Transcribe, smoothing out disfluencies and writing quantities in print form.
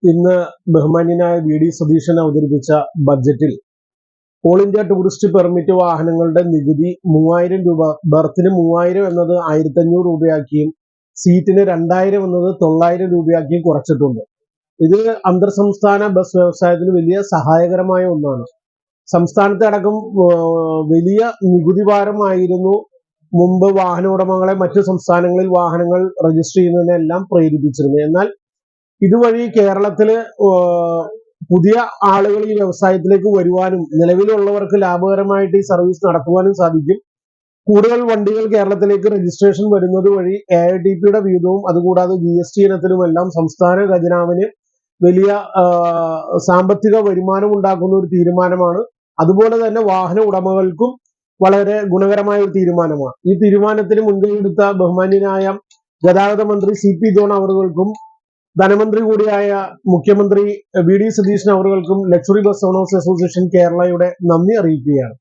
ഇന്ന് ബഹുമാന്യനായ വി.ഡി. സതീശൻ അവതരിപ്പിച്ച ബഡ്ജറ്റിൽ ഓൾ ഇന്ത്യ ടൂറിസ്റ്റ് പെർമിറ്റ് വാഹനങ്ങളുടെ നികുതി 3000 രൂപ, ബർത്തിന് 3000 എന്നത് 1500 രൂപയാക്കിയും സീറ്റിന് 2000 എന്നത് 900 രൂപയാക്കിയും കുറച്ചിട്ടുണ്ട്. ഇത് അന്തർ സംസ്ഥാന ബസ് വ്യവസായത്തിന് വലിയ സഹായകരമായ ഒന്നാണ്. സംസ്ഥാനത്തെ അടക്കം വലിയ നികുതി ഭാരമായിരുന്നു മുമ്പ് വാഹന ഉടമകളെ മറ്റു സംസ്ഥാനങ്ങളിൽ വാഹനങ്ങൾ രജിസ്റ്റർ ചെയ്യുന്നതിനെല്ലാം പ്രേരിപ്പിച്ചിരുന്നത്. എന്നാൽ ഇതുവഴി കേരളത്തില് പുതിയ ആളുകൾ ഈ വ്യവസായത്തിലേക്ക് വരുവാനും നിലവിലുള്ളവർക്ക് ലാഭകരമായിട്ട് ഈ സർവീസ് നടത്തുവാനും സാധിക്കും. കൂടുതൽ വണ്ടികൾ കേരളത്തിലേക്ക് രജിസ്ട്രേഷൻ വരുന്നത് വഴി AITPയുടെ വീതവും അതുകൂടാതെ GST ഇനത്തിലുമെല്ലാം സംസ്ഥാന ഖജനാവിന് വലിയ സാമ്പത്തിക വരുമാനം ഉണ്ടാക്കുന്ന ഒരു തീരുമാനമാണ്. അതുപോലെ തന്നെ വാഹന ഉടമകൾക്കും വളരെ ഗുണകരമായ ഒരു തീരുമാനമാണ്. ഈ തീരുമാനത്തിന് മുൻകൈയെടുത്ത ബഹുമാന്യനായ ഗതാഗത മന്ത്രി CP ജോൺ അവർക്കും ധനമന്ത്രി കൂടിയായ മുഖ്യമന്ത്രി വി.ഡി. സതീശൻ അവർക്കും ലക്ഷറി ബസ് ഓണേഴ്സ് അസോസിയേഷൻ കേരളയുടെ നന്ദി അറിയിക്കുകയാണ്.